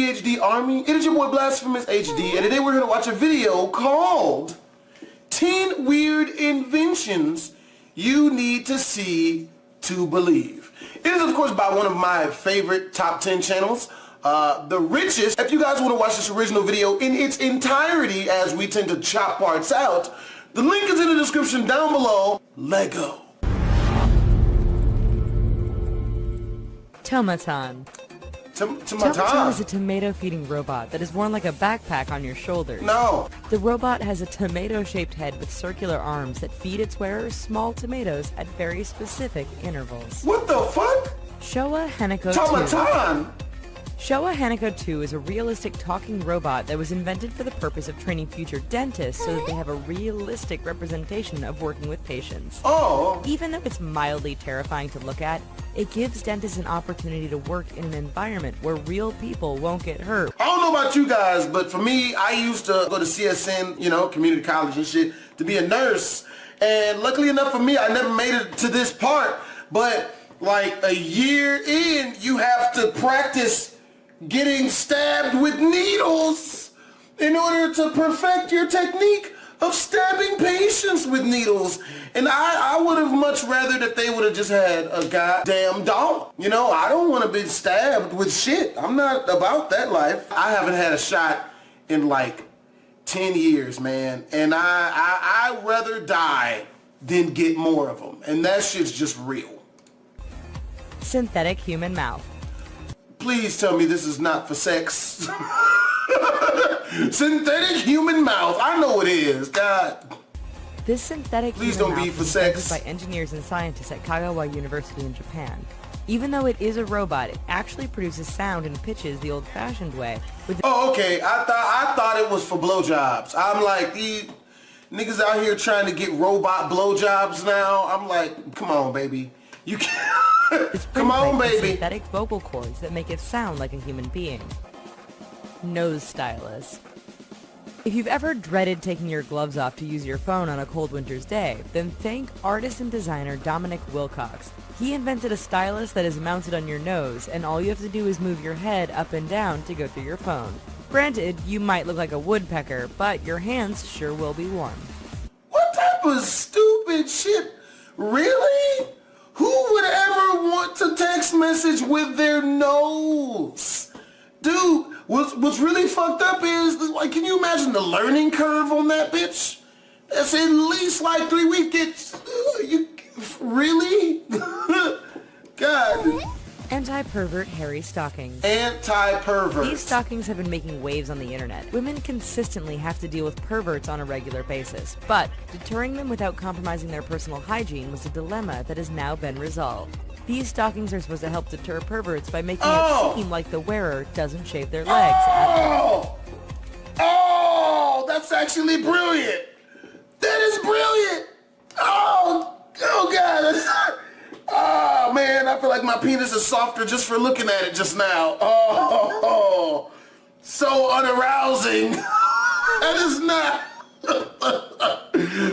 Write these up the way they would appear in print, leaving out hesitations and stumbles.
PhD Army? It is your boy Blasphemous HD, and today we're going to watch a video called 10 Weird Inventions You Need to See to Believe. It is, of course, by one of my favorite top 10 channels, The Richest. If you guys want to watch this original video in its entirety, as we tend to chop parts out, the link is in the description down below. Lego. Tomaton. Tomaton is a tomato-feeding robot that is worn like a backpack on your shoulders. No. The robot has a tomato-shaped head with circular arms that feed its wearers small tomatoes at very specific intervals. What the fuck? Showa Hanako 2. Tomaton? Showa Hanako 2 is a realistic talking robot that was invented for the purpose of training future dentists so that they have a realistic representation of working with patients. Oh. Even though it's mildly terrifying to look at, it gives dentists an opportunity to work in an environment where real people won't get hurt. I don't know about you guys, but for me, I used to go to CSN, community college and shit, to be a nurse. And luckily enough for me, I never made it to this part. But like a year in, you have to practice getting stabbed with needles in order to perfect your technique of stabbing patients with needles. And I would have much rather that they would have just had a goddamn doll. I don't want to be stabbed with shit. I'm not about that life. I haven't had a shot in like 10 years, man. And I'd rather die than get more of them. And that shit's just real. Synthetic human mouth. Please tell me this is not for sex. Synthetic human mouth. I know it is. God. This synthetic Please human don't mouth be for was invented sex. by engineers and scientists at Kagawa University in Japan. Even though it is a robot, it actually produces sound and pitches the old-fashioned way. Oh, okay. I thought it was for blowjobs. I'm like, these niggas out here trying to get robot blowjobs now. I'm like, come on, baby. You can't. Come on, baby. Synthetic vocal cords that make it sound like a human being. Nose stylus. If you've ever dreaded taking your gloves off to use your phone on a cold winter's day, then thank artist and designer Dominic Wilcox. He invented a stylus that is mounted on your nose, and all you have to do is move your head up and down to go through your phone. Granted, you might look like a woodpecker, but your hands sure will be warm. What type of stupid shit? Really? Who would ever want to text message with their nose? Dude, what's really fucked up is, like, can you imagine the learning curve on that bitch? That's at least like 3 weeks. You really? God. Anti-pervert hairy stockings. Anti-pervert. These stockings have been making waves on the internet. Women consistently have to deal with perverts on a regular basis, but deterring them without compromising their personal hygiene was a dilemma that has now been resolved. These stockings are supposed to help deter perverts by making it seem like the wearer doesn't shave their legs at all. Oh, that's actually brilliant. That is brilliant. Oh God. Oh man, I feel like my penis is softer just for looking at it just now. Oh, so unarousing. That is not.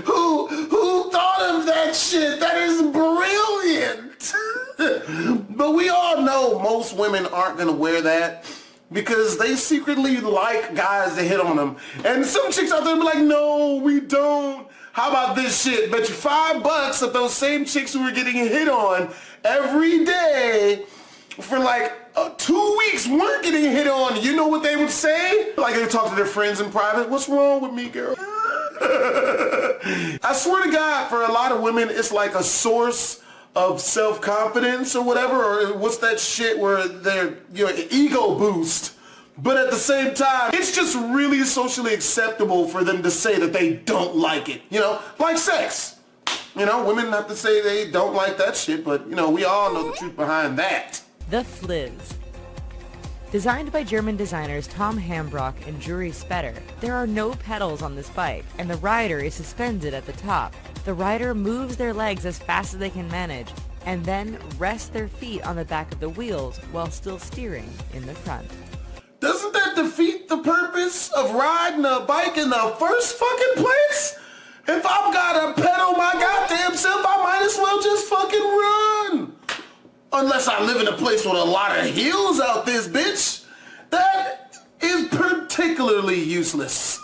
Who thought of that shit? That is brilliant. But we all know most women aren't gonna wear that because they secretly like guys to hit on them. And some chicks out there be like, no, we don't. How about this shit? Bet you $5 if those same chicks who were getting hit on every day for like 2 weeks weren't getting hit on. You know what they would say? Like they talk to their friends in private. What's wrong with me, girl? I swear to God, for a lot of women, it's like a source of self-confidence or whatever, or what's that shit where they're, ego boost. But at the same time, it's just really socially acceptable for them to say that they don't like it. Like sex. Women have to say they don't like that shit, but, we all know the truth behind that. The Flizz. Designed by German designers Tom Hambrock and Juri Spetter, there are no pedals on this bike, and the rider is suspended at the top. The rider moves their legs as fast as they can manage, and then rests their feet on the back of the wheels while still steering in the front. Doesn't that defeat the purpose of riding a bike in the first fucking place? If I've got to pedal my goddamn self, I might as well just fucking run. Unless I live in a place with a lot of hills out this bitch. That singularly useless.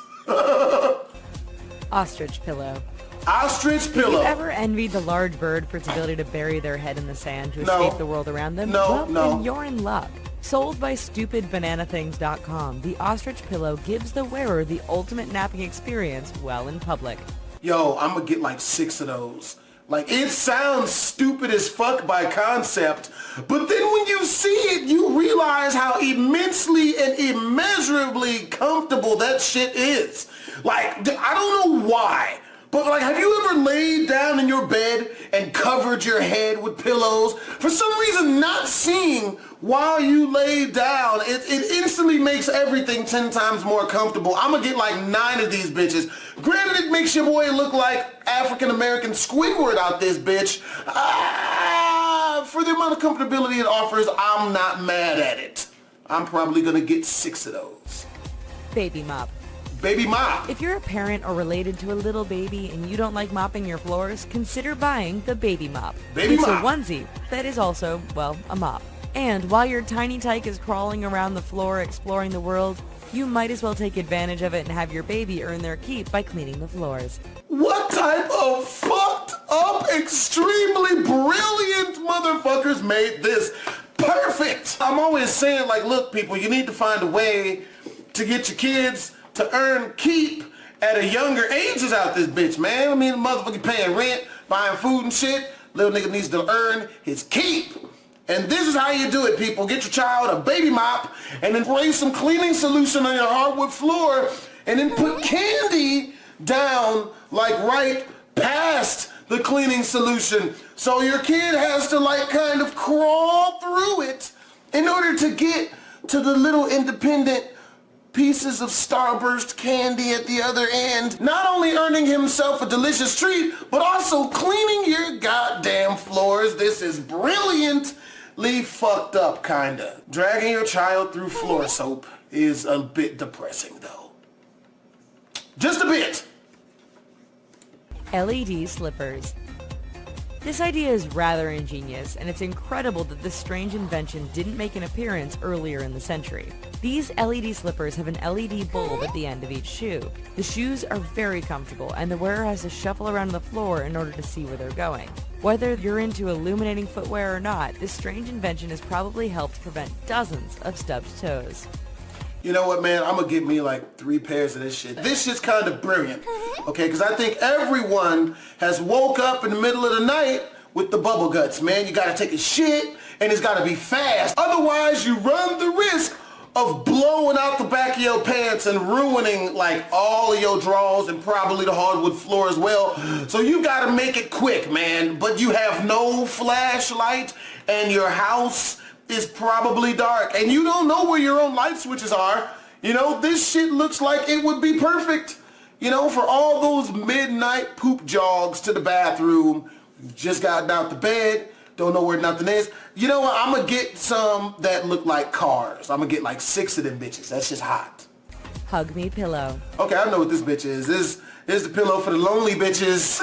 Ostrich pillow. Ostrich Have pillow. you ever envied the large bird for its ability to bury their head in the sand to No. escape the world around them? No, Well, no. then you're in luck. Sold by stupidbananathings.com, the ostrich pillow gives the wearer the ultimate napping experience while in public. Yo, I'm gonna get like 6 of those. Like, it sounds stupid as fuck by concept, but then when you see it, you realize how immensely and immeasurably comfortable that shit is. Like, I don't know why, but like, have you ever laid down in your bed and covered your head with pillows? For some reason, not seeing while you lay down, it instantly makes everything 10 times more comfortable. I'm gonna get like 9 of these bitches. Granted, it makes your boy look like African-American Squidward out this bitch. For the amount of comfortability it offers, I'm not mad at it. I'm probably gonna get 6 of those. Baby mop. Baby mop. If you're a parent or related to a little baby and you don't like mopping your floors, consider buying the baby mop. Baby It's mop. a onesie that is also, well, a mop. And while your tiny tyke is crawling around the floor exploring the world, you might as well take advantage of it and have your baby earn their keep by cleaning the floors. What type of fucked up, extremely brilliant motherfuckers made this perfect? I'm always saying, like, look, people, you need to find a way to get your kids to earn keep at a younger ages out this bitch, man. I mean, the motherfucker paying rent, buying food and shit. Little nigga needs to earn his keep. And this is how you do it, people. Get your child a baby mop and then spray some cleaning solution on your hardwood floor and then put candy down like right past the cleaning solution. So your kid has to like kind of crawl through it in order to get to the little independent pieces of Starburst candy at the other end, not only earning himself a delicious treat, but also cleaning your goddamn floors. This is brilliantly fucked up, kinda. Dragging your child through floor soap is a bit depressing, though. Just a bit. LED slippers. This idea is rather ingenious, and it's incredible that this strange invention didn't make an appearance earlier in the century. These LED slippers have an LED bulb at the end of each shoe. The shoes are very comfortable, and the wearer has to shuffle around the floor in order to see where they're going. Whether you're into illuminating footwear or not, this strange invention has probably helped prevent dozens of stubbed toes. You know what, man? I'm gonna get me like 3 pairs of this shit. This shit's kind of brilliant, okay? Because I think everyone has woke up in the middle of the night with the bubble guts, man. You gotta take a shit, and it's gotta be fast. Otherwise, you run the risk of blowing out the back of your pants and ruining like all of your drawers and probably the hardwood floor as well. So you gotta make it quick, man. But you have no flashlight, and your house is probably dark, and you don't know where your own light switches are. You know, this shit looks like it would be perfect, you know, for all those midnight poop jogs to the bathroom. Just got out the bed, don't know where nothing is. You know what, I'm gonna get some that look like cars. I'm gonna get like 6 of them bitches. That's just hot. Hug Me pillow. Okay, I know what this bitch is. This is the pillow for the lonely bitches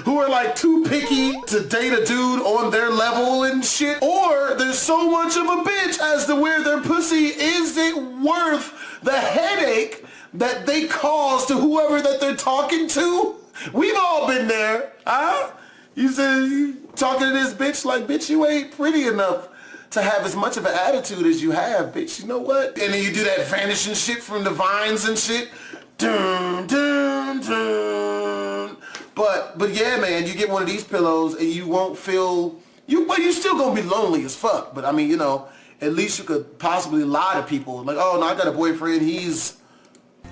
who are like too picky to date a dude on their level and shit. Or there's so much of a bitch as to where their pussy isn't worth the headache that they cause to whoever that they're talking to. We've all been there, huh? You said you talking to this bitch like, bitch, you ain't pretty enough to have as much of an attitude as you have, bitch. You know what? And then you do that vanishing shit from the vines and shit. Dun, dun, dun. But yeah, man, you get one of these pillows and you won't feel, well, you still gonna be lonely as fuck. But I mean, you know, at least you could possibly lie to people. Like, oh no, I got a boyfriend, he's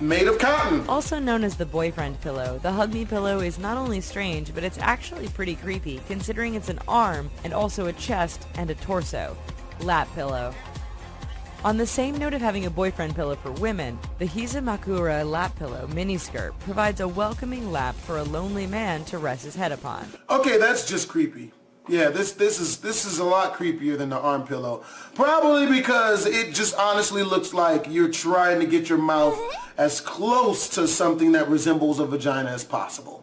made of cotton. Also known as the boyfriend pillow, the Hug Me pillow is not only strange, but it's actually pretty creepy, considering it's an arm and also a chest and a torso. Lap pillow. On the same note of having a boyfriend pillow for women, the Hizamakura lap pillow miniskirt provides a welcoming lap for a lonely man to rest his head upon. Okay, that's just creepy. Yeah, this is a lot creepier than the arm pillow. Probably because it just honestly looks like you're trying to get your mouth as close to something that resembles a vagina as possible.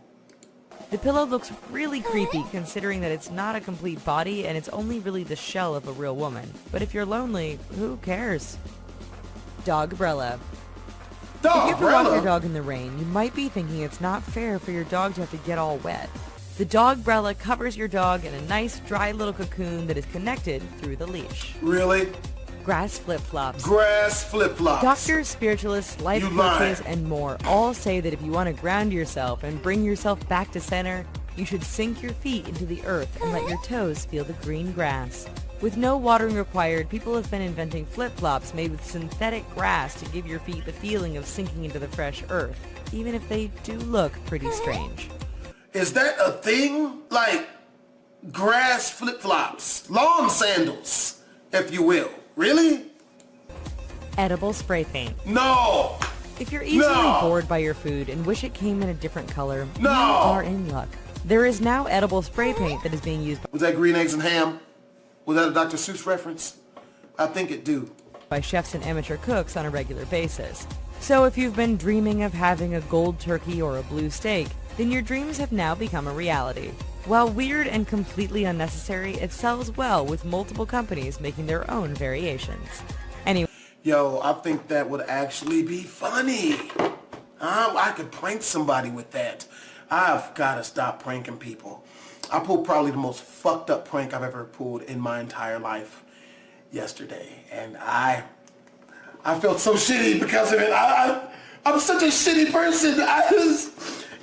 The pillow looks really creepy considering that it's not a complete body and it's only really the shell of a real woman. But if you're lonely, who cares? Dogbrella. Dog If you ever walk your umbrella? dog in the rain, you might be thinking it's not fair for your dog to have to get all wet. The Dogbrella covers your dog in a nice dry little cocoon that is connected through the leash. Really? Grass flip-flops. Grass flip-flops. Doctors, spiritualists, life You coaches, lying. and more all say that if you want to ground yourself and bring yourself back to center, you should sink your feet into the earth and let your toes feel the green grass. With no watering required, people have been inventing flip-flops made with synthetic grass to give your feet the feeling of sinking into the fresh earth, even if they do look pretty strange. Is that a thing? Like grass flip-flops, lawn sandals, if you will. Really? Edible spray paint. No. If you're easily No. bored by your food and wish it came in a different color, No. you are in luck. There is now edible spray paint that is being used Was that green eggs and ham? Was that a Dr. Seuss reference? I think it do. by chefs and amateur cooks on a regular basis. So if you've been dreaming of having a gold turkey or a blue steak, then your dreams have now become a reality. While weird and completely unnecessary, it sells well with multiple companies making their own variations. Anyway, Yo, I think that would actually be funny. I could prank somebody with that. I've got to stop pranking people. I pulled probably the most fucked up prank I've ever pulled in my entire life yesterday. And I felt so shitty because of it. I'm such a shitty person.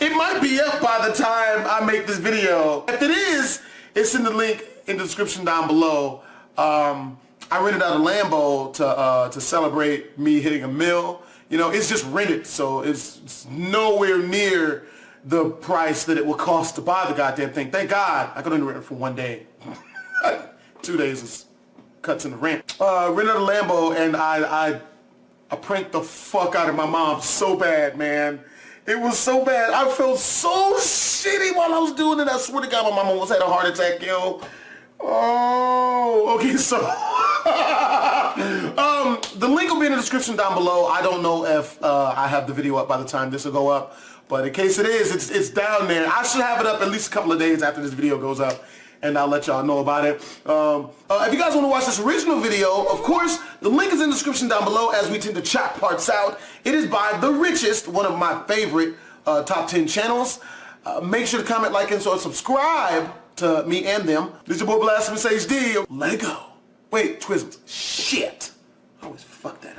It might be up by the time I make this video. If it is, it's in the link in the description down below. I rented out a Lambo to celebrate me hitting a mill. You know, it's just rented, so it's nowhere near the price that it will cost to buy the goddamn thing. Thank God I could only rent it for 1 day. 2 days is cuts in the rent. Rented out a Lambo, and I pranked the fuck out of my mom so bad, man. It was so bad. I felt so shitty while I was doing it. I swear to God, my mom almost had a heart attack, yo. Oh, okay, so the link will be in the description down below. I don't know if I have the video up by the time this will go up, but in case it is, it's down there. I should have it up at least a couple of days after this video goes up, and I'll let y'all know about it. If you guys want to watch this original video, of course, the link is in the description down below, as we tend to chop parts out. It is by The Richest, one of my favorite top 10 channels. Make sure to comment, like, and subscribe to me and them. This is your boy Blasphemous HD. Let it go. Wait, Twizzles. Shit. I always fuck that